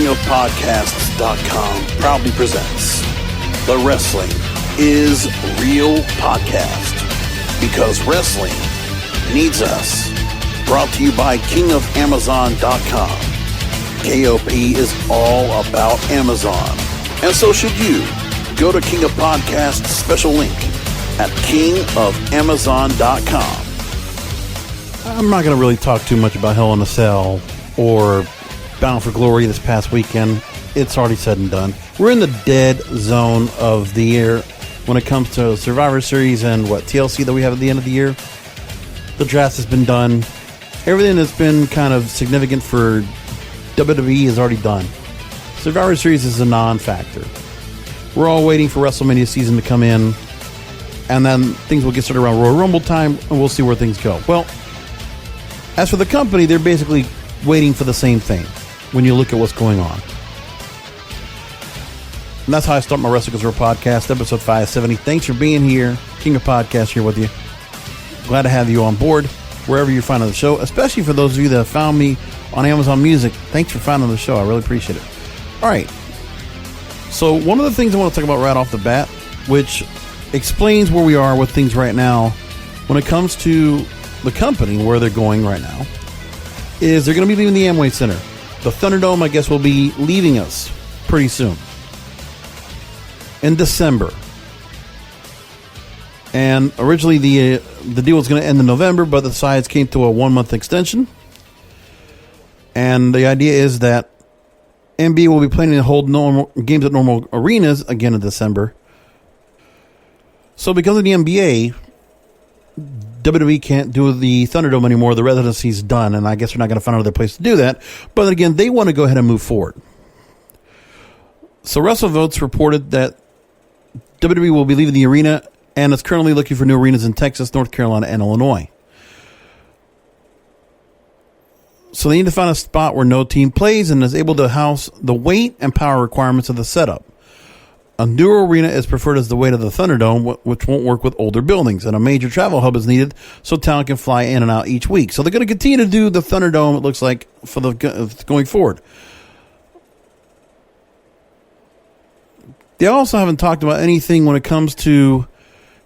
KingofPodcasts.com proudly presents The Wrestling is Real Podcast, because wrestling needs us. Brought to you by KingofAmazon.com. KOP is all about Amazon, and so should you. Go to King of Podcasts' special link at KingofAmazon.com. I'm not going to really talk too much about Hell in a Cell or Bound for Glory this past weekend. It's already said and done. We're in the dead zone of the year when it comes to Survivor Series and TLC that we have at the end of the year. The draft has been done. Everything that's been kind of significant for WWE is already done. Survivor Series is a non-factor. We're all waiting for WrestleMania season to come in, and then things will get started around Royal Rumble time, and we'll see where things go. Well, as for the company, they're basically waiting for the same thing when you look at what's going on. And that's how I start my Wrestling is Real Podcast, episode 570. Thanks for being here. King of Podcasts here with you. Glad to have you on board wherever you're finding the show, especially for those of you that have found me on Amazon Music. Thanks for finding the show. I really appreciate it. All right. So one of the things I want to talk about right off the bat, which explains where we are with things right now when it comes to the company, where they're going right now, is they're going to be leaving the Amway Center. The Thunderdome, I guess, will be leaving us pretty soon. In December. And originally the deal was going to end in November, but the sides came to a 1-month extension. And the idea is that NBA will be planning to hold normal games at normal arenas again in December. So because of the NBA, WWE can't do the Thunderdome anymore. The residency's done, and I guess they're not going to find another place to do that. But again, they want to go ahead and move forward. So WrestleVotes reported that WWE will be leaving the arena, and is currently looking for new arenas in Texas, North Carolina, and Illinois. So they need to find a spot where no team plays and is able to house the weight and power requirements of the setup. A newer arena is preferred as the weight of the Thunderdome, which won't work with older buildings, and a major travel hub is needed so talent can fly in and out each week. So they're going to continue to do the Thunderdome, it looks like, for the going forward. They also haven't talked about anything when it comes to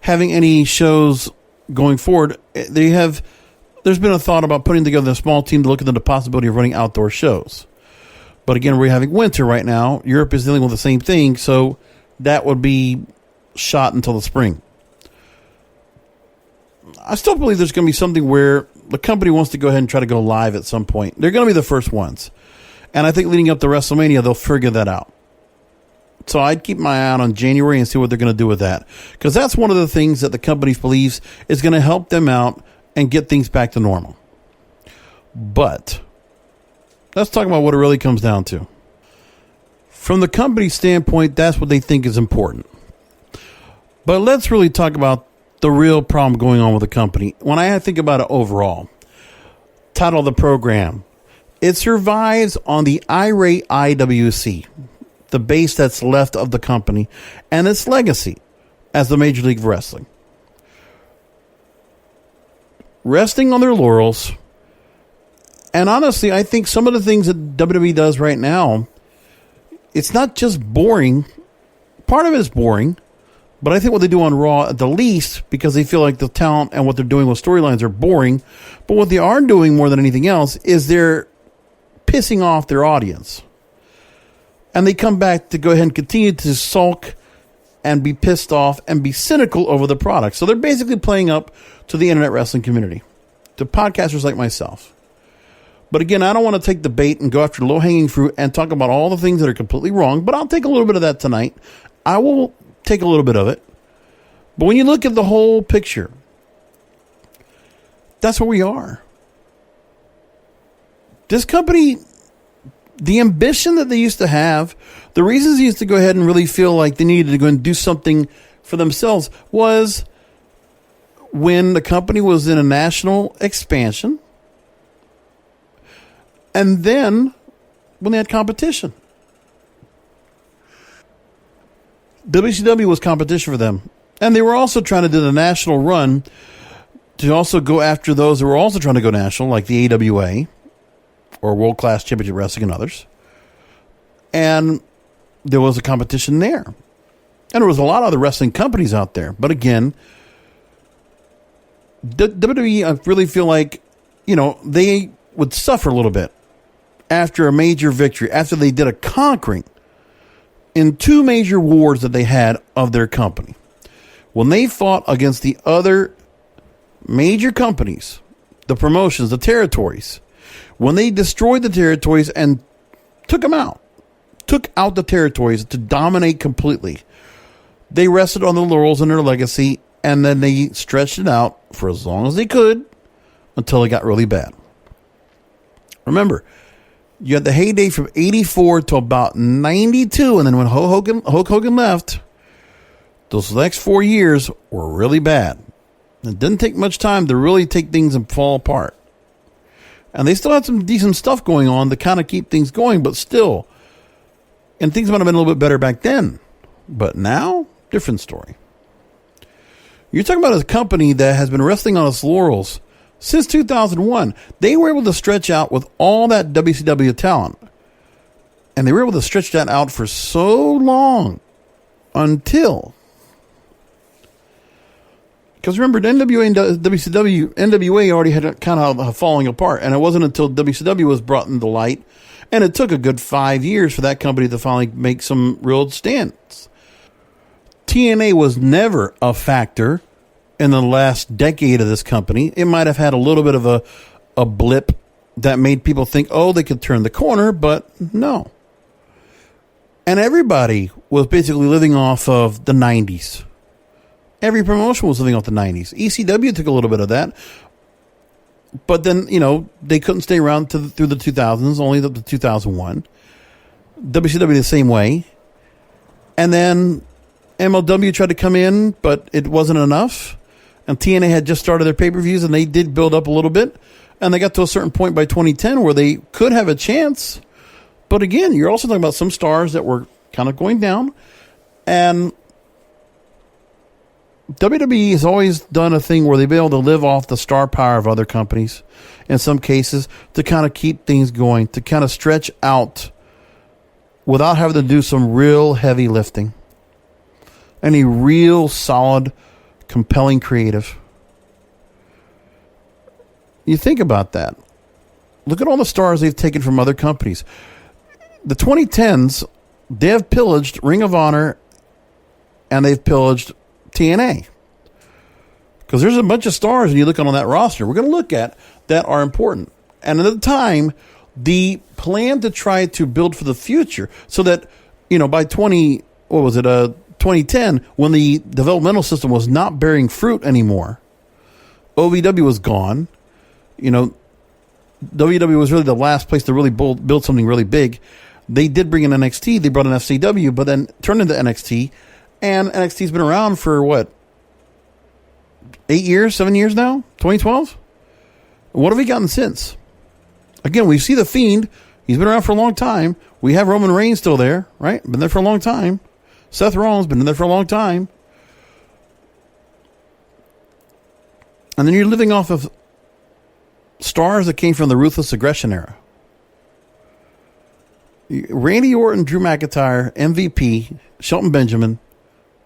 having any shows going forward. There's been a thought about putting together a small team to look into the possibility of running outdoor shows. But again, we're having winter right now. Europe is dealing with the same thing, so that would be shot until the spring. I still believe there's going to be something where the company wants to go ahead and try to go live at some point. They're going to be the first ones. And I think leading up to WrestleMania, they'll figure that out. So I'd keep my eye out on January and see what they're going to do with that. Because that's one of the things that the company believes is going to help them out and get things back to normal. But let's talk about what it really comes down to. From the company standpoint, that's what they think is important. But let's really talk about the real problem going on with the company. When I think about it overall, title of the program, it survives on the Irate IWC, the base that's left of the company, and its legacy as the Major League of Wrestling. Resting on their laurels. And honestly, I think some of the things that WWE does right now, it's not just boring. Part of it is boring. But I think what they do on Raw, at the least, because they feel like the talent and what they're doing with storylines are boring. But what they are doing more than anything else is they're pissing off their audience. And they come back to go ahead and continue to sulk and be pissed off and be cynical over the product. So they're basically playing up to the internet wrestling community, to podcasters like myself. But again, I don't want to take the bait and go after low-hanging fruit and talk about all the things that are completely wrong, but I'll take a little bit of that tonight. I will take a little bit of it. But when you look at the whole picture, that's where we are. This company, the ambition that they used to have, the reasons they used to go ahead and really feel like they needed to go and do something for themselves was when the company was in a national expansion, and then when they had competition. WCW was competition for them. And they were also trying to do the national run to also go after those who were also trying to go national, like the AWA or World Class Championship Wrestling and others. And there was a competition there. And there was a lot of other wrestling companies out there. But again, WWE, I really feel like, they would suffer a little bit after a major victory, after they did a conquering in 2 major wars that they had of their company. When they fought against the other major companies, the promotions, the territories, when they destroyed the territories and took them out, took out the territories to dominate completely, they rested on the laurels and their legacy, and then they stretched it out for as long as they could until it got really bad. Remember, you had the heyday from 84 to about 92, and then when Hulk Hogan left, those next 4 years were really bad. It didn't take much time to really take things and fall apart. And they still had some decent stuff going on to kind of keep things going, but still. And things might have been a little bit better back then. But now, different story. You're talking about a company that has been resting on its laurels since 2001. They were able to stretch out with all that WCW talent. And they were able to stretch that out for so long until... Because remember, NWA and WCW, NWA already had kind of falling apart. And it wasn't until WCW was brought into light. And it took a good 5 years for that company to finally make some real stands. TNA was never a factor in the last decade of this company. It might have had a little bit of a blip that made people think, oh, they could turn the corner, but no. And everybody was basically living off of the 90s. Every promotion was living off the 90s. ECW took a little bit of that. But then, they couldn't stay around through the 2000s, only up to 2001. WCW the same way. And then MLW tried to come in, but it wasn't enough. And TNA had just started their pay-per-views, and they did build up a little bit. And they got to a certain point by 2010 where they could have a chance. But again, you're also talking about some stars that were kind of going down. And WWE has always done a thing where they've been able to live off the star power of other companies in some cases to kind of keep things going, to kind of stretch out without having to do some real heavy lifting. Any real solid, compelling creative. You think about that. Look at all the stars they've taken from other companies. The 2010s, they have pillaged Ring of Honor and they've pillaged TNA. Because there's a bunch of stars when you look on that roster we're going to look at that are important. And at the time, the plan to try to build for the future so that, by 2010, when the developmental system was not bearing fruit anymore, OVW was gone. WW was really the last place to really build something really big. They did bring in NXT. They brought in FCW, but then turned into NXT. And NXT's been around for, 8 years, 7 years now? 2012? What have we gotten since? Again, we see the Fiend. He's been around for a long time. We have Roman Reigns still there, right? Been there for a long time. Seth Rollins been there for a long time. And then you're living off of stars that came from the Ruthless Aggression era. Randy Orton, Drew McIntyre, MVP, Shelton Benjamin,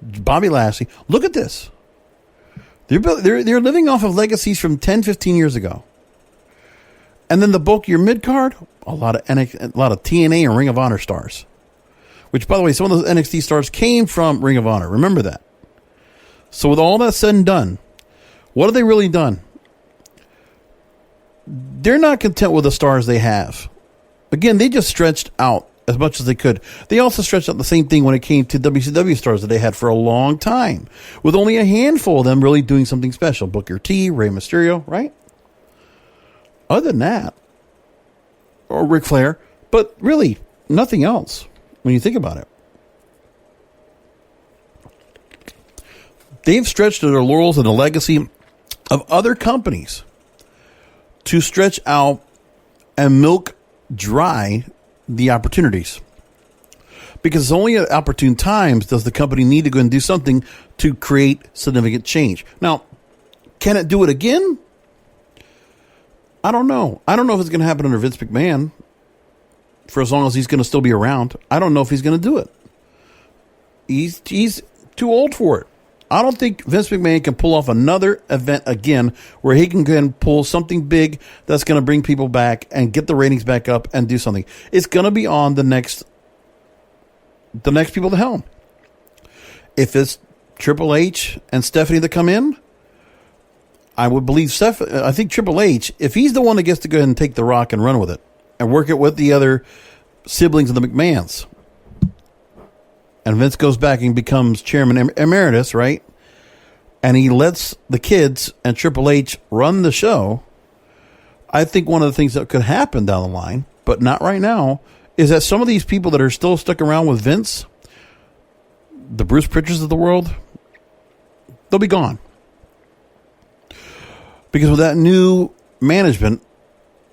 Bobby Lashley. Look at this. They're living off of legacies from 10, 15 years ago. And then the bulk of your mid-card, a lot of TNA and Ring of Honor stars. Which, by the way, some of those NXT stars came from Ring of Honor. Remember that. So with all that said and done, what have they really done? They're not content with the stars they have. Again, they just stretched out as much as they could. They also stretched out the same thing when it came to WCW stars that they had for a long time, with only a handful of them really doing something special. Booker T, Rey Mysterio, right? Other than that, or Ric Flair, but really nothing else when you think about it. They've stretched their laurels and the legacy of other companies to stretch out and milk dry the opportunities. Because only at opportune times does the company need to go and do something to create significant change. Now, can it do it again? I don't know. I don't know if it's going to happen under Vince McMahon. for as long as he's going to still be around. I don't know if he's going to do it. He's too old for it. I don't think Vince McMahon can pull off another event again where he can go and pull something big that's going to bring people back and get the ratings back up and do something. It's going to be on the next people to helm. If it's Triple H and Stephanie that come in, I would believe I think Triple H, if he's the one that gets to go ahead and take the rock and run with it and work it with the other siblings of the McMahons, and Vince goes back and becomes chairman emeritus, right? And he lets the kids and Triple H run the show. I think one of the things that could happen down the line, but not right now, is that some of these people that are still stuck around with Vince, the Bruce Pritchards of the world, they'll be gone. Because with that new management,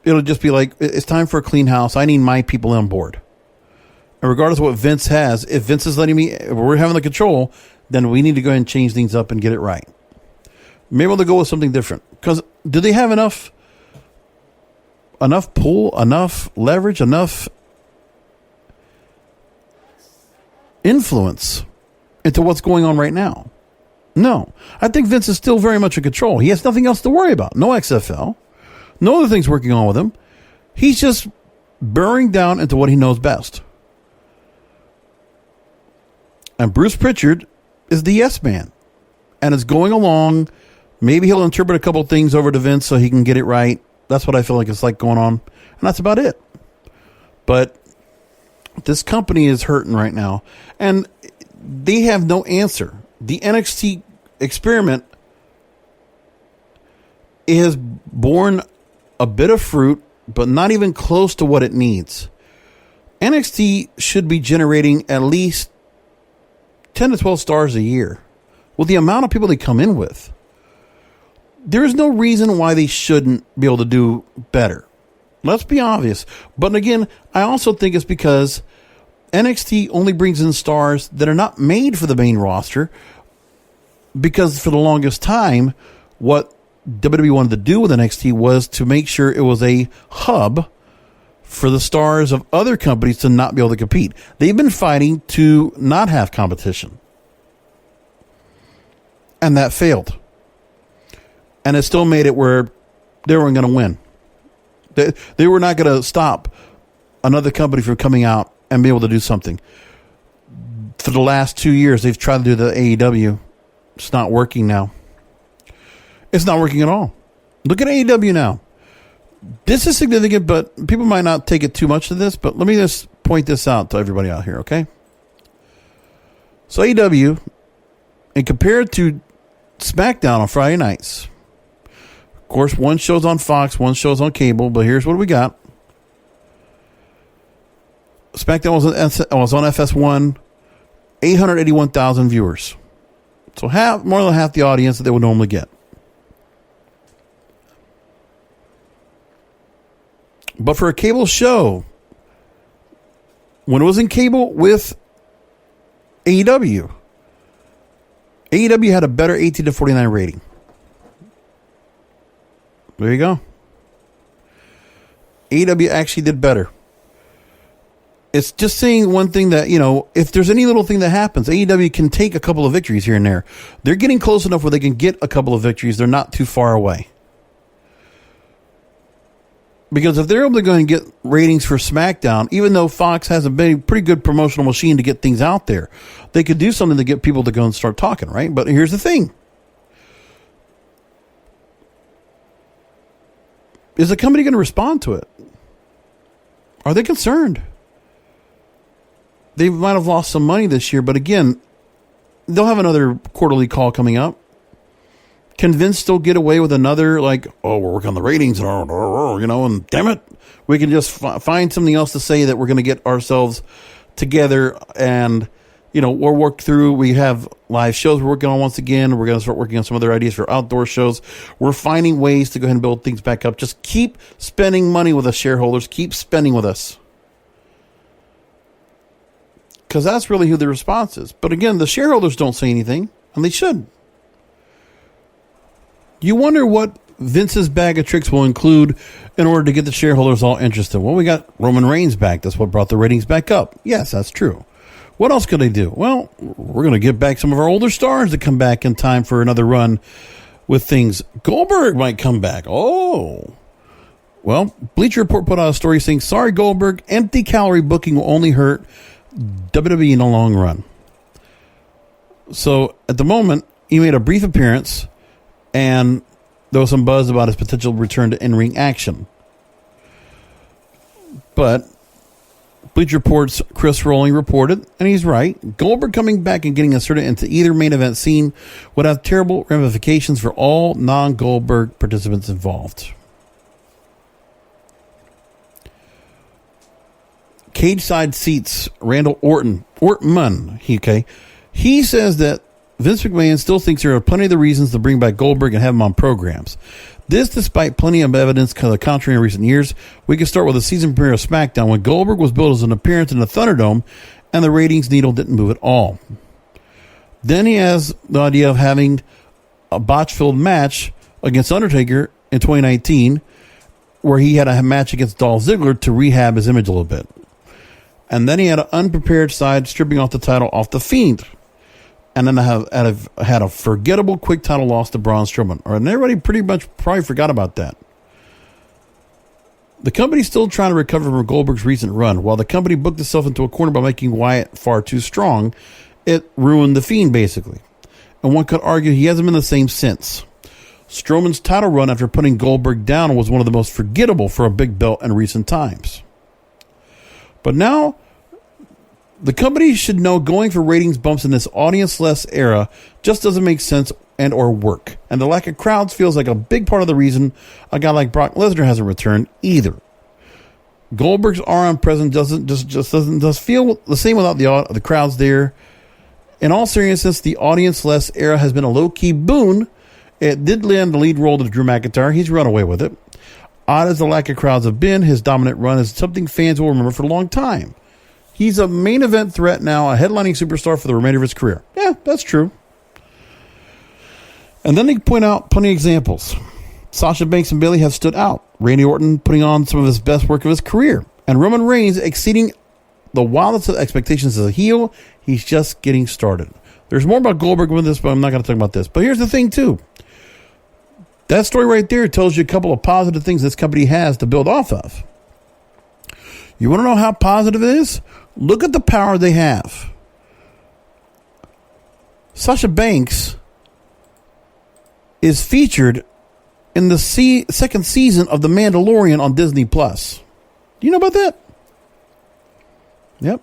it'll just be like, it's time for a clean house. I need my people on board. And regardless of what Vince has, if Vince is letting me, if we're having the control, then we need to go ahead and change things up and get it right. Maybe they'll go with something different. Because do they have enough pull, enough leverage, enough influence into what's going on right now? No. I think Vince is still very much in control. He has nothing else to worry about. No XFL. No other things working on with him. He's just burrowing down into what he knows best. And Bruce Pritchard is the yes man. And it's going along. Maybe he'll interpret a couple things over to Vince so he can get it right. That's what I feel like it's like going on. And that's about it. But this company is hurting right now. And they have no answer. The NXT experiment has borne a bit of fruit, but not even close to what it needs. NXT should be generating at least 10 to 12 stars a year with the amount of people they come in with. There is no reason why they shouldn't be able to do better. Let's be obvious. But again, I also think it's because NXT only brings in stars that are not made for the main roster, because for the longest time, what WWE wanted to do with NXT was to make sure it was a hub for the stars of other companies to not be able to compete. They've been fighting to not have competition. And that failed. And it still made it where they weren't going to win. They were not going to stop another company from coming out and be able to do something. For the last 2 years, they've tried to do the AEW. It's not working now. It's not working at all. Look at AEW now. This is significant, but people might not take it too much to this, but let me just point this out to everybody out here, okay? So AEW, and compared to SmackDown on Friday nights, of course, one show's on Fox, one show's on cable, but here's what we got. SmackDown was on FS1, 881,000 viewers. So more than half the audience that they would normally get. But for a cable show, when it was in cable with AEW had a better 18 to 49 rating. There you go. AEW actually did better. It's just saying one thing that, if there's any little thing that happens, AEW can take a couple of victories here and there. They're getting close enough where they can get a couple of victories. They're not too far away. Because if they're able to go and get ratings for SmackDown, even though Fox has a pretty good promotional machine to get things out there, they could do something to get people to go and start talking, right? But here's the thing. Is the company going to respond to it? Are they concerned? They might have lost some money this year, but again, they'll have another quarterly call coming up. Can Vince still get away with another, we're working on the ratings, and damn it, we can just find something else to say that we're going to get ourselves together and, we'll work through. We have live shows we're working on once again. We're going to start working on some other ideas for outdoor shows. We're finding ways to go ahead and build things back up. Just keep spending money with us, shareholders. Keep spending with us. Because that's really who the response is. But again, the shareholders don't say anything, and they should. You wonder what Vince's bag of tricks will include in order to get the shareholders all interested? Well, we got Roman Reigns back. That's what brought the ratings back up. Yes, that's true. What else could they do? Well, we're going to get back some of our older stars to come back in time for another run with things. Goldberg might come back. Oh. Well, Bleacher Report put out a story saying, sorry, Goldberg, empty-calorie booking will only hurt WWE in the long run. So, at the moment, he made a brief appearance, and there was some buzz about his potential return to in-ring action. But Bleacher Report's Chris Rowling reported, and he's right, Goldberg coming back and getting inserted into either main event scene would have terrible ramifications for all non-Goldberg participants involved. Cage side seats, Randall Ortman, he says that Vince McMahon still thinks there are plenty of the reasons to bring back Goldberg and have him on programs. This despite plenty of evidence to the contrary in recent years. We can start with the season premiere of SmackDown when Goldberg was billed as an appearance in the Thunderdome and the ratings needle didn't move at all. Then he has the idea of having a botch-filled match against Undertaker in 2019 where he had a match against Dolph Ziggler to rehab his image a little bit. And then he had an unprepared side stripping off the title off the Fiend. And then had a forgettable quick title loss to Braun Strowman. And everybody pretty much probably forgot about that. The company's still trying to recover from Goldberg's recent run. While the company booked itself into a corner by making Wyatt far too strong, it ruined the Fiend, basically. And one could argue he hasn't been the same since. Strowman's title run after putting Goldberg down was one of the most forgettable for a big belt in recent times. But now, the company should know going for ratings bumps in this audience-less era just doesn't make sense and or work. And the lack of crowds feels like a big part of the reason a guy like Brock Lesnar hasn't returned either. Goldberg's RM presence doesn't feel the same without the crowds there. In all seriousness, the audience-less era has been a low-key boon. It did land the lead role to Drew McIntyre. He's run away with it. Odd as the lack of crowds have been, his dominant run is something fans will remember for a long time. He's a main event threat now, a headlining superstar for the remainder of his career. Yeah, that's true. And then they point out plenty of examples. Sasha Banks and Bayley have stood out. Randy Orton putting on some of his best work of his career. And Roman Reigns exceeding the wildest of expectations as a heel. He's just getting started. There's more about Goldberg with this, but I'm not going to talk about this. But here's the thing, too. That story right there tells you a couple of positive things this company has to build off of. You want to know how positive it is? Look at the power they have. Sasha Banks is featured in the second season of The Mandalorian on Disney+. Do you know about that? Yep.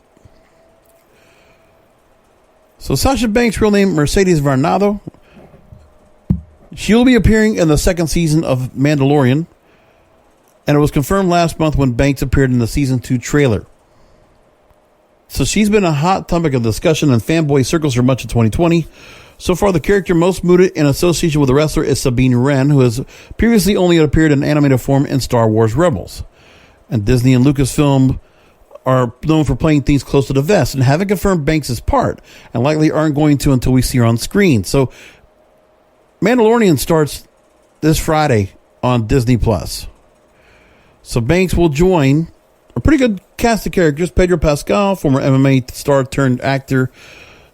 So Sasha Banks' real name, Mercedes Varnado. She'll be appearing in the second season of Mandalorian. And it was confirmed last month when Banks appeared in the season 2 trailer. So she's been a hot topic of discussion in fanboy circles for much of 2020. So far, the character most mooted in association with the wrestler is Sabine Wren, who has previously only appeared in animated form in Star Wars Rebels. And Disney and Lucasfilm are known for playing things close to the vest and haven't confirmed Banks' part, and likely aren't going to until we see her on screen. So Mandalorian starts this Friday on Disney+. So Banks will join a pretty good cast of characters: Pedro Pascal, former MMA star turned actor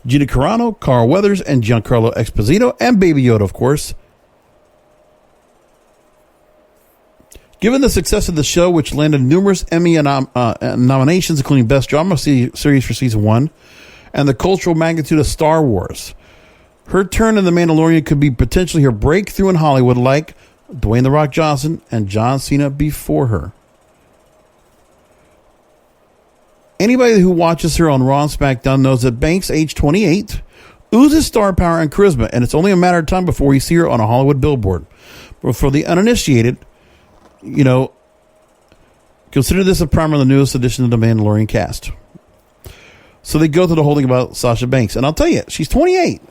Gina Carano, Carl Weathers, and Giancarlo Esposito, and Baby Yoda, of course. Given the success of the show, which landed numerous Emmy nominations, including Best Drama Series for Season 1, and the cultural magnitude of Star Wars, her turn in The Mandalorian could be potentially her breakthrough in Hollywood, like Dwayne "The Rock" Johnson and John Cena before her. Anybody who watches her on Raw and SmackDown knows that Banks, age 28, oozes star power and charisma, and it's only a matter of time before we see her on a Hollywood billboard. But for the uninitiated, consider this a primer on the newest edition of the Mandalorian cast. So they go through the whole thing about Sasha Banks, and I'll tell you, she's 28.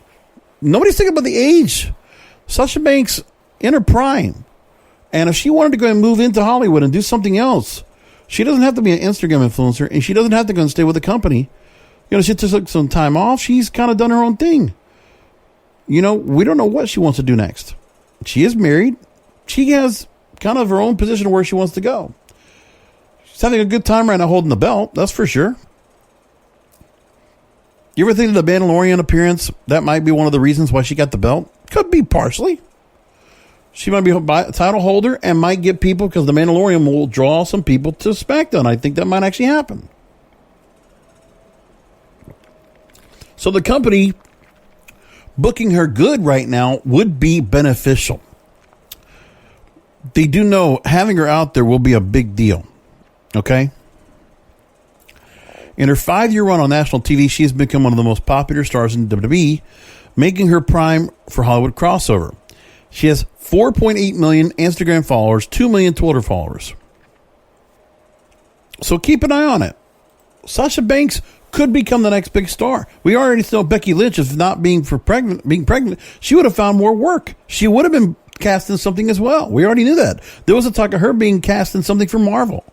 Nobody's thinking about the age. Sasha Banks in her prime, and if she wanted to go and move into Hollywood and do something else, she doesn't have to be an Instagram influencer, and she doesn't have to go and stay with the company. She took some time off. She's kind of done her own thing. We don't know what she wants to do next. She is married. she has kind of her own position where she wants to go. She's having a good time right now holding the belt, that's for sure. You ever think of the Mandalorian appearance? That might be one of the reasons why she got the belt. Could be partially. She might be a title holder and might get people, because the Mandalorian will draw some people to SmackDown. I think that might actually happen. So the company booking her good right now would be beneficial. They do know having her out there will be a big deal. Okay? In her 5-year run on national TV, she has become one of the most popular stars in WWE, making her prime for Hollywood crossover. She has 4.8 million Instagram followers, 2 million Twitter followers. So keep an eye on it. Sasha Banks could become the next big star. We already know Becky Lynch, if not being pregnant, she would have found more work. She would have been cast in something as well. We already knew that. There was a talk of her being cast in something for Marvel.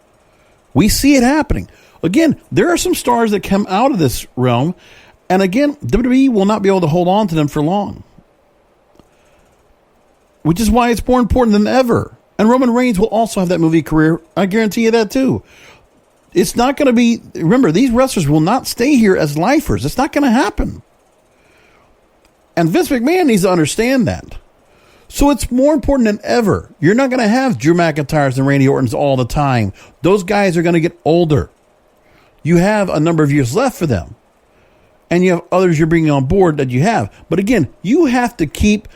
We see it happening. Again, there are some stars that come out of this realm, and again, WWE will not be able to hold on to them for long. Which is why it's more important than ever. And Roman Reigns will also have that movie career. I guarantee you that too. It's not going to be, remember, these wrestlers will not stay here as lifers. It's not going to happen. And Vince McMahon needs to understand that. So it's more important than ever. You're not going to have Drew McIntyres and Randy Ortons all the time. Those guys are going to get older. You have a number of years left for them. And you have others you're bringing on board that you have. But again, you have to keep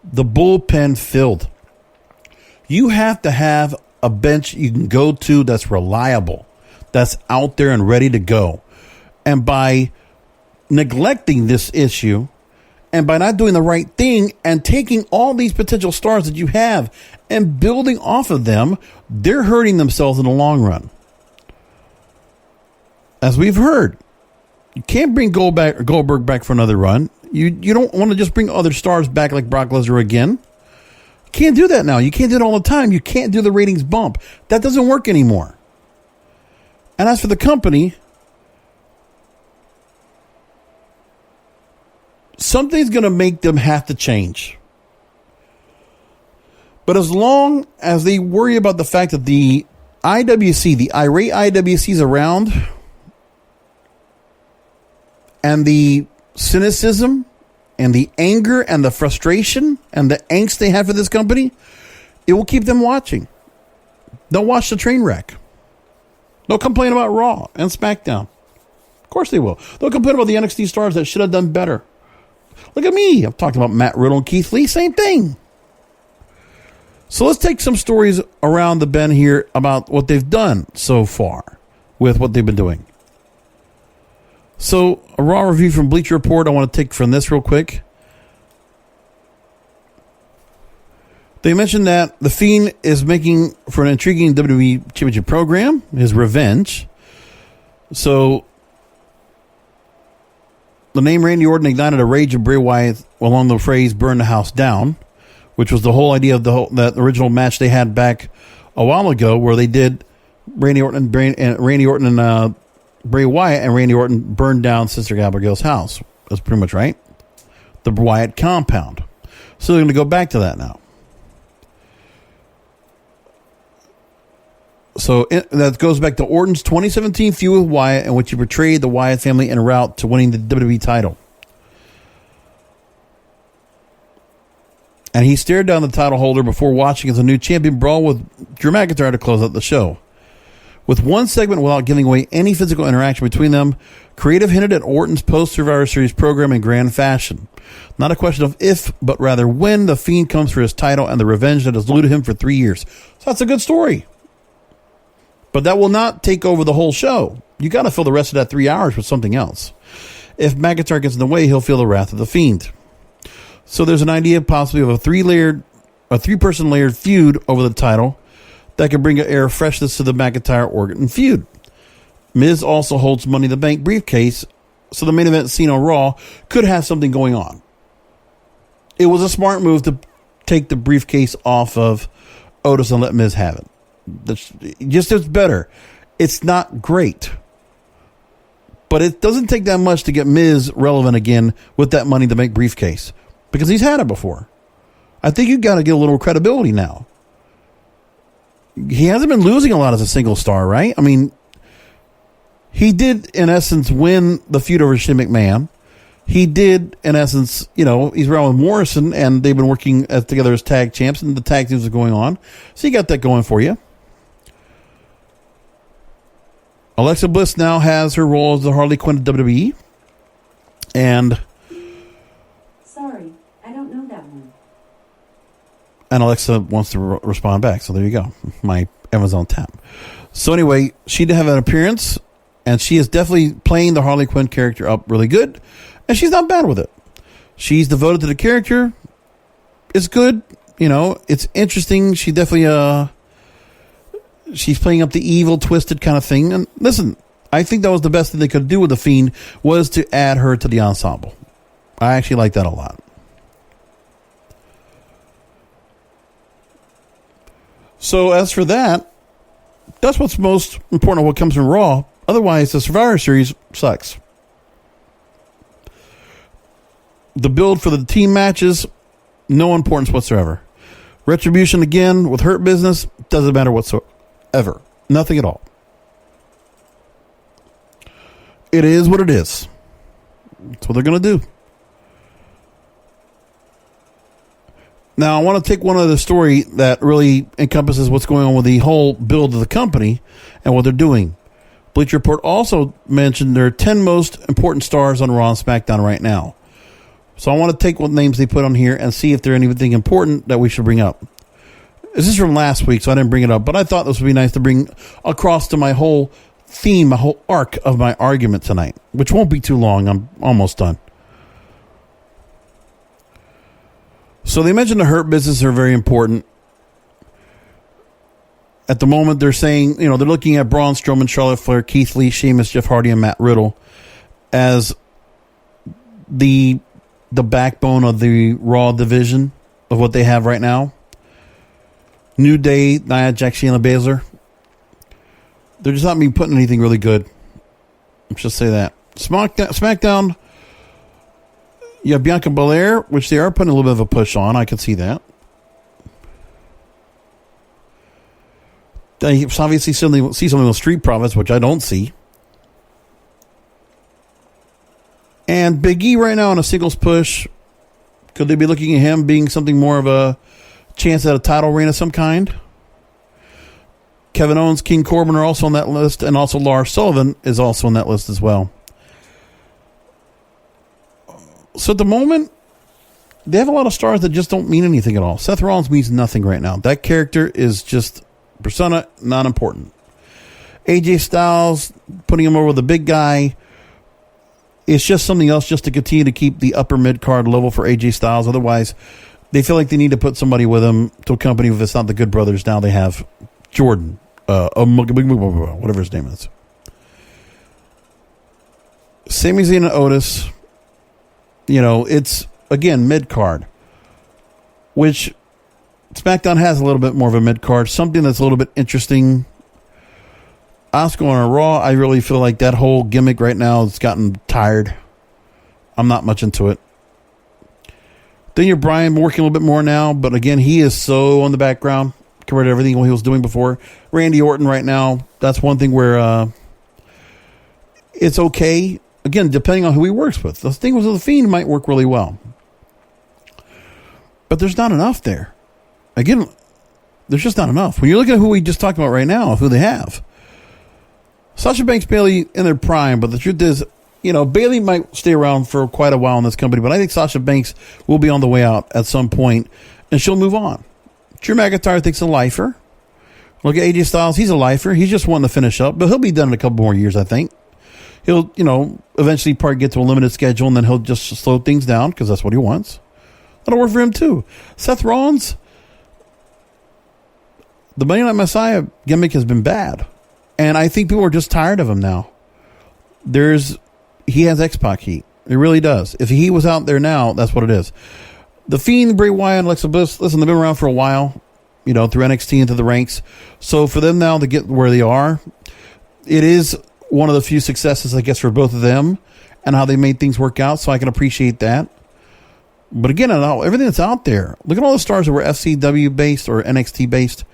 the bullpen filled. You have to have a bench you can go to that's reliable, that's out there and ready to go. And by neglecting this issue, and by not doing the right thing and taking all these potential stars that you have and building off of them, they're hurting themselves in the long run. As we've heard, you can't bring Goldberg back for another run. You don't want to just bring other stars back like Brock Lesnar again. You can't do that now. You can't do it all the time. You can't do the ratings bump. That doesn't work anymore. And as for the company, something's going to make them have to change. But as long as they worry about the fact that the IWC, the Irate IWC is around, and the cynicism and the anger and the frustration and the angst they have for this company, it will keep them watching. They'll watch the train wreck. They'll complain about Raw and SmackDown. Of course they will. They'll complain about the NXT stars that should have done better. Look at me. I've talked about Matt Riddle and Keith Lee. Same thing. So let's take some stories around the bend here about what they've done so far with what they've been doing. So a Raw review from Bleacher Report I want to take from this real quick. They mentioned that The Fiend is making for an intriguing WWE Championship program, his revenge. So the name Randy Orton ignited a rage of Bray Wyatt along the phrase "burn the house down," which was the whole idea of that original match they had back a while ago, where they did Randy Orton and Bray Wyatt, and Randy Orton burned down Sister Abigail's house. That's pretty much right. The Wyatt compound. So they're going to go back to that now. So that goes back to Orton's 2017 feud with Wyatt, in which he portrayed the Wyatt family en route to winning the WWE title. And he stared down the title holder before watching as a new champion brawl with Drew McIntyre to close out the show. With one segment without giving away any physical interaction between them, creative hinted at Orton's post-Survivor Series program in grand fashion. Not a question of if, but rather when the Fiend comes for his title and the revenge that has eluded him for 3 years. So that's a good story. But that will not take over the whole show. You got to fill the rest of that 3 hours with something else. If McIntyre gets in the way, he'll feel the wrath of the Fiend. So there's an idea possibly of a three-person layered feud over the title that could bring an air of freshness to the McIntyre-Orton feud. Miz also holds Money in the Bank briefcase, so the main event scene on Raw could have something going on. It was a smart move to take the briefcase off of Otis and let Miz have it. It's better. It's not great. But it doesn't take that much to get Miz relevant again with that Money in the Bank briefcase. Because he's had it before. I think you got to get a little credibility now. He hasn't been losing a lot as a single star, right? I mean, he did, in essence, win the feud over Shane McMahon. He did, in essence, he's around with Morrison, and they've been working together as tag champs, and the tag teams are going on. So you got that going for you. Alexa Bliss now has her role as the Harley Quinn at WWE. And... Sorry, I don't know that one. And Alexa wants to respond back. So there you go. My Amazon tap. So anyway, she did have an appearance, and she is definitely playing the Harley Quinn character up really good. And she's not bad with it. She's devoted to the character. It's good. It's interesting. She definitely... she's playing up the evil, twisted kind of thing. And listen, I think that was the best thing they could do with The Fiend, was to add her to the ensemble. I actually like that a lot. So as for that, that's what's most important of what comes from Raw. Otherwise, the Survivor Series sucks. The build for the team matches, no importance whatsoever. Retribution, again, with Hurt Business, doesn't matter whatsoever. Nothing at all. It is what it is. That's what they're going to do. Now, I want to take one other story that really encompasses what's going on with the whole build of the company and what they're doing. Bleacher Report also mentioned their 10 most important stars on Raw and SmackDown right now. So I want to take what names they put on here and see if there's anything important that we should bring up. This is from last week, so I didn't bring it up, but I thought this would be nice to bring across to my whole theme, my whole arc of my argument tonight, which won't be too long. I'm almost done. So they mentioned the Hurt Business are very important. At the moment, they're saying, they're looking at Braun Strowman, Charlotte Flair, Keith Lee, Sheamus, Jeff Hardy, and Matt Riddle as the backbone of the Raw division of what they have right now. New Day, Nia Jax, Shayna Baszler. They're just not being putting anything really good. Let's just say that. SmackDown, you have Bianca Belair, which they are putting a little bit of a push on. I can see that. I obviously see something with Street Profits, which I don't see. And Big E right now on a singles push. Could they be looking at him being something more of a chance at a title reign of some kind? Kevin Owens, King Corbin are also on that list, and also Lars Sullivan is also on that list as well. So at the moment, they have a lot of stars that just don't mean anything at all. Seth Rollins means nothing right now. That character is just persona, not important. AJ Styles, putting him over with the big guy, it's just something else just to continue to keep the upper mid-card level for AJ Styles. Otherwise, they feel like they need to put somebody with him to accompany, if it's not the Good Brothers. Now they have Jordan, whatever his name is. Sami Zayn and Otis, it's, again, mid-card, which SmackDown has a little bit more of a mid-card, something that's a little bit interesting. Asuka on Raw, I really feel like that whole gimmick right now has gotten tired. I'm not much into it. Daniel Bryan working a little bit more now, but again, he is so on the background compared to everything he was doing before. Randy Orton right now, that's one thing where it's okay. Again, depending on who he works with. The thing with The Fiend might work really well. But there's not enough there. Again, there's just not enough. When you look at who we just talked about right now, who they have. Sasha Banks, Bayley in their prime, but the truth is, Bayley might stay around for quite a while in this company, but I think Sasha Banks will be on the way out at some point, and she'll move on. Drew McIntyre, I think, is a lifer. Look at AJ Styles, he's a lifer. He's just wanting to finish up, but he'll be done in a couple more years, I think. He'll, eventually probably get to a limited schedule, and then he'll just slow things down, because that's what he wants. That'll work for him, too. Seth Rollins, the Monday Night Messiah gimmick has been bad. And I think people are just tired of him now. He has X-Pac heat. It really does. If he was out there now, that's what it is. The Fiend, Bray Wyatt, and Alexa Bliss, listen, they've been around for a while, through NXT into the ranks. So for them now to get where they are, it is one of the few successes, I guess, for both of them and how they made things work out. So I can appreciate that. But again, everything that's out there, look at all the stars that were FCW based or NXT based.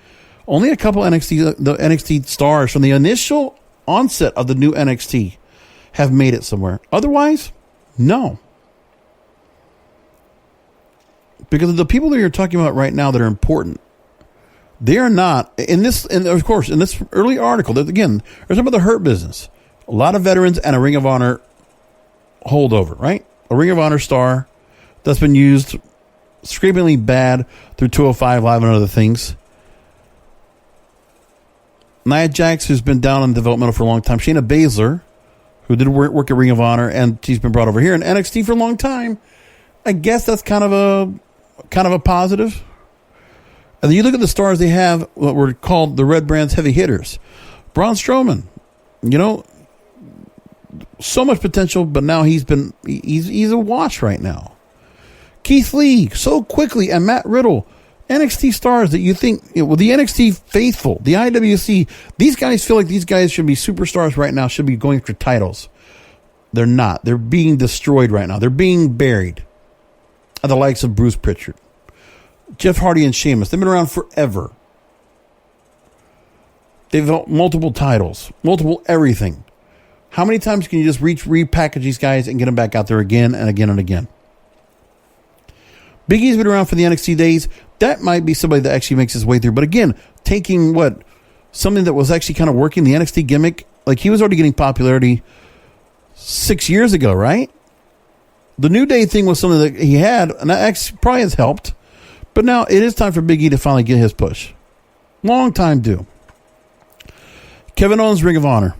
Only a couple the NXT stars from the initial onset of the new NXT have made it somewhere. Otherwise, no. Because of the people that you're talking about right now that are important, they are not in this. And of course, in this early article, again, there's about the Hurt Business. A lot of veterans and a Ring of Honor holdover, right? A Ring of Honor star that's been used screamingly bad through 205 Live and other things. Nia Jax, who's been down in developmental for a long time. Shayna Baszler, who did work at Ring of Honor, and she's been brought over here in NXT for a long time. I guess that's kind of a positive. And then you look at the stars they have, what were called the Red Brand's heavy hitters. Braun Strowman, so much potential, but now he's a wash right now. Keith Lee, so quickly, and Matt Riddle, NXT stars that you think, the NXT faithful, the IWC, these guys feel like these guys should be superstars right now, should be going for titles. They're not. They're being destroyed right now. They're being buried. At the likes of Bruce Pritchard, Jeff Hardy, and Sheamus. They've been around forever. They've held multiple titles, multiple everything. How many times can you just repackage these guys and get them back out there again and again and again? Big E's been around for the NXT days. That might be somebody that actually makes his way through. But again, taking something that was actually kind of working, the NXT gimmick, like he was already getting popularity 6 years ago, right? The New Day thing was something that he had, and that probably has helped. But now it is time for Big E to finally get his push. Long time due. Kevin Owens, Ring of Honor.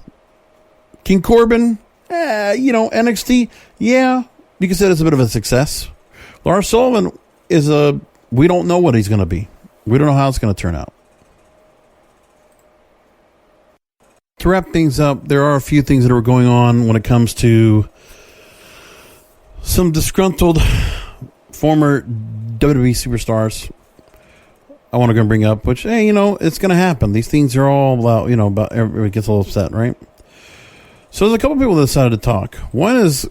King Corbin, NXT, yeah, you can say it's a bit of a success. Lars Sullivan we don't know what he's going to be. We don't know how it's going to turn out. To wrap things up, there are a few things that are going on when it comes to some disgruntled former WWE superstars I want to go bring up, which, hey, it's going to happen. These things are all about everybody gets a little upset, right? So there's a couple people that decided to talk. One is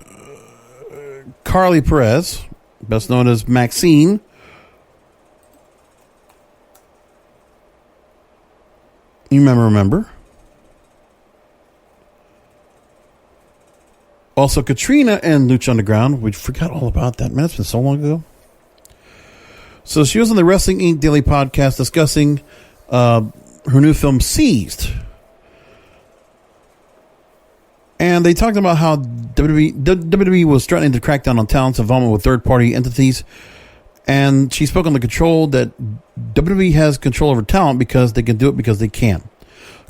Karlee Perez, best known as Maxine. You remember. Also, Katrina and Lucha Underground. We forgot all about that. Man, it's been so long ago. So she was on the Wrestling Inc. Daily Podcast discussing her new film, Seized. And they talked about how WWE was threatening to crack down on talent's involvement with third-party entities. And she spoke on the control that WWE has control over talent because they can do it because they can.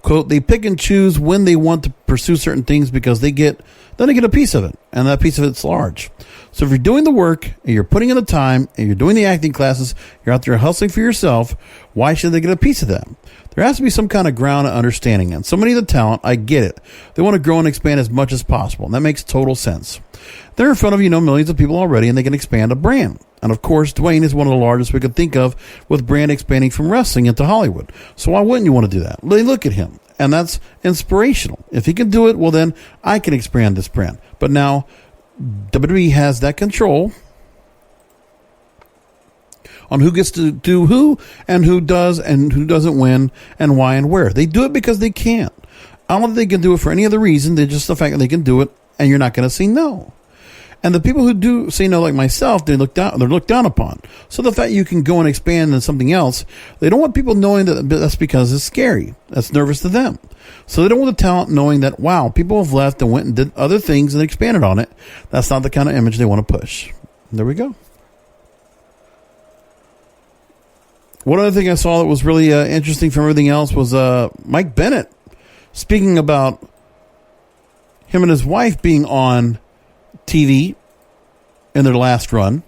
Quote, they pick and choose when they want to pursue certain things because they get a piece of it. And that piece of it's large. So if you're doing the work and you're putting in the time and you're doing the acting classes, you're out there hustling for yourself, why should they get a piece of that? There has to be some kind of ground of understanding. And so many of the talent, I get it. They want to grow and expand as much as possible. And that makes total sense. They're in front of, millions of people already, and they can expand a brand. And of course, Dwayne is one of the largest we could think of with brand expanding from wrestling into Hollywood. So why wouldn't you want to do that? They look at him, and that's inspirational. If he can do it, well then I can expand this brand. But now WWE has that control on who gets to do who and who does and who doesn't win and why and where. They do it because they can. I don't know if they can do it for any other reason. They're just the fact that they can do it, and you're not going to say no. And the people who do say no, like myself, they're looked down upon. So the fact you can go and expand into something else, they don't want people knowing that that's because it's scary. That's nervous to them. So they don't want the talent knowing that, wow, people have left and went and did other things and expanded on it. That's not the kind of image they want to push. There we go. One other thing I saw that was really interesting from everything else was Mike Bennett speaking about him and his wife being on TV in their last run.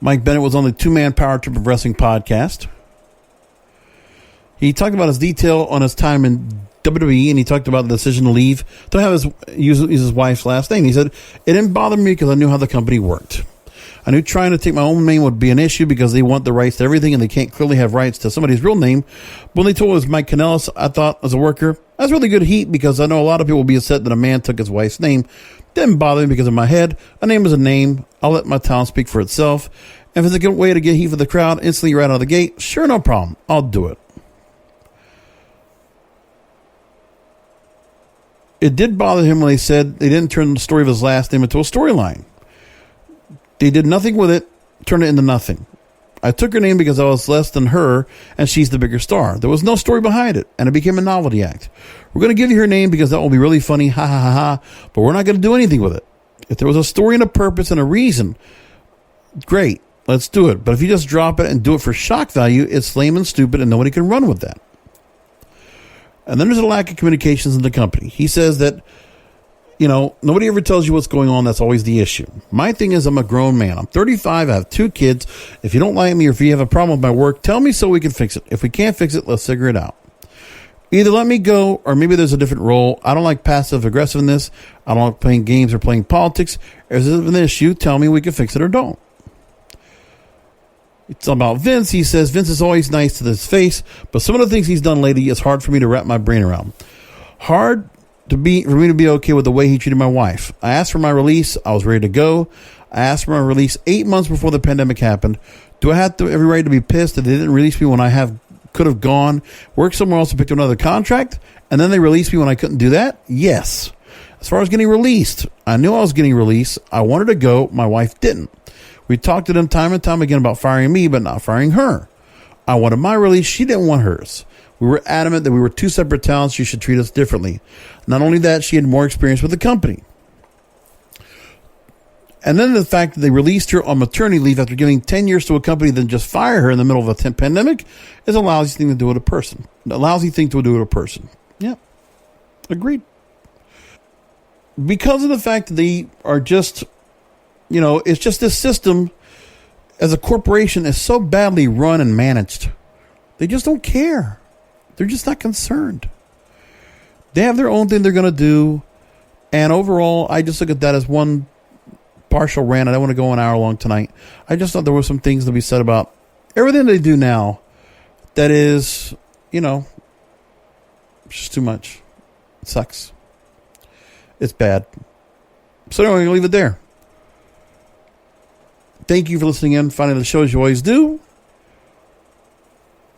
Mike Bennett was on the two-man Power Trip of Wrestling podcast. He talked about his detail on his time in WWE, and he talked about the decision to leave, to have use his wife's last name. He said, it didn't bother me because I knew how the company worked. I knew trying to take my own name would be an issue because they want the rights to everything, and they can't clearly have rights to somebody's real name. But when they told us Mike Kanellis, I thought, as a worker, That's really good heat because I know a lot of people will be upset that a man took his wife's name. Didn't bother me because in my head, a name is a name. I'll let my talent speak for itself. And if it's a good way to get heat for the crowd instantly right out of the gate, sure, no problem. I'll do it. It did bother him when they said they didn't turn the story of his last name into a storyline. They did nothing with it, turned it into nothing. I took her name because I was less than her, and she's the bigger star. There was no story behind it, and it became a novelty act. We're going to give you her name because that will be really funny, ha ha ha ha, but we're not going to do anything with it. If there was a story and a purpose and a reason, great, let's do it. But if you just drop it and do it for shock value, it's lame and stupid, and nobody can run with that. And then there's a lack of communications in the company. He says that, nobody ever tells you what's going on. That's always the issue. My thing is I'm a grown man. I'm 35. I have 2 kids. If you don't like me or if you have a problem with my work, tell me so we can fix it. If we can't fix it, let's figure it out. Either let me go or maybe there's a different role. I don't like passive aggressiveness. I don't like playing games or playing politics. If there's an issue, tell me we can fix it or don't. It's about Vince. He says Vince is always nice to his face, but some of the things he's done lately is hard for me to wrap my brain around. Hard for me to be okay with the way he treated my wife. I asked for my release. I was ready to go. I asked for my release 8 months before the pandemic happened. Do I have every right to be pissed that they didn't release me when I could have gone, worked somewhere else and picked up another contract, and then they released me when I couldn't do that? Yes. As far as getting released, I knew I was getting released. I wanted to go. My wife didn't. We talked to them time and time again about firing me, but not firing her. I wanted my release. She didn't want hers. We were adamant that we were 2 separate talents. She should treat us differently. Not only that, she had more experience with the company. And then the fact that they released her on maternity leave after giving 10 years to a company than just fire her in the middle of a pandemic is a lousy thing to do with a person. A lousy thing to do with a person. Yeah. Agreed. Because of the fact that they are just... it's just this system as a corporation is so badly run and managed. They just don't care. They're just not concerned. They have their own thing they're going to do. And overall, I just look at that as one partial rant. I don't want to go an hour long tonight. I just thought there were some things to be said about everything they do now that is, just too much. It sucks. It's bad. So anyway, I'm going to leave it there. Thank you for listening in, finding the show as you always do.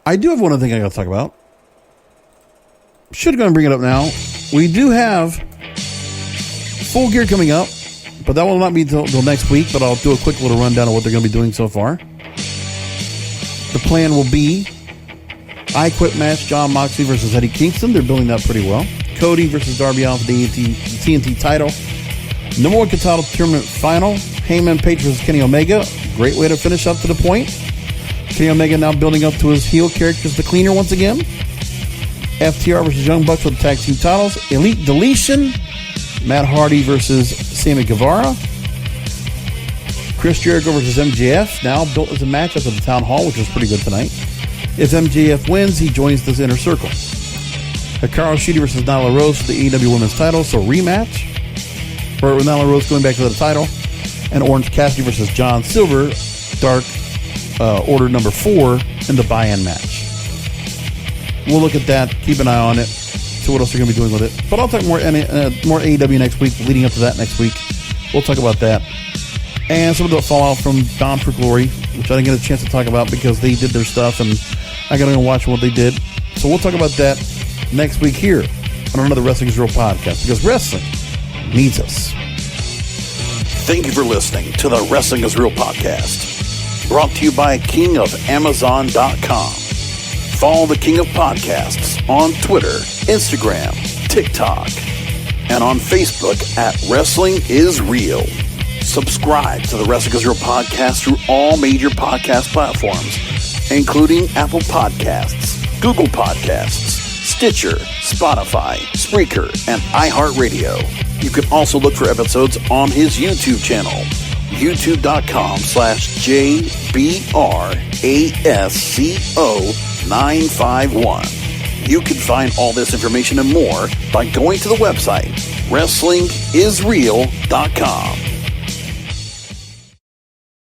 I do have one other thing I got to talk about. Should go and bring it up now. We do have Full Gear coming up, but that will not be until next week, but I'll do a quick little rundown of what they're going to be doing so far. The plan will be I Quit match, Jon Moxley versus Eddie Kingston. They're building that pretty well. Cody versus Darby Allin for the TNT title. Number 1 Contender Tournament final. Heyman Page versus Kenny Omega. Great way to finish up to the point. Kenny Omega now building up to his heel character as the Cleaner once again. FTR versus Young Bucks for the tag team titles. Elite Deletion. Matt Hardy versus Sammy Guevara. Chris Jericho versus MJF. Now built as a match after the Town Hall, which was pretty good tonight. If MJF wins, he joins this Inner Circle. Hikaru Shida versus Nyla Rose for the AEW Women's title, so rematch. For Nyla Rose going back to the title. And Orange Cassidy versus John Silver, Dark Order number 4 in the buy-in match. We'll look at that. Keep an eye on it. See what else they're going to be doing with it. But I'll talk more AEW next week, leading up to that next week. We'll talk about that. And some of the fallout from Bound for Glory, which I didn't get a chance to talk about because they did their stuff and I got to go watch what they did. So we'll talk about that next week here on another Wrestling is Real podcast, because wrestling needs us. Thank you for listening to the Wrestling is Real podcast, brought to you by KingofAmazon.com. Follow the King of Podcasts on Twitter, Instagram, TikTok, and on Facebook at Wrestling is Real. Subscribe to the Wrestling is Real podcast through all major podcast platforms, including Apple Podcasts, Google Podcasts, Stitcher, Spotify, Spreaker, and iHeartRadio. You can also look for episodes on his YouTube channel, youtube.com/JBRASCO951. You can find all this information and more by going to the website, WrestlingIsReal.com.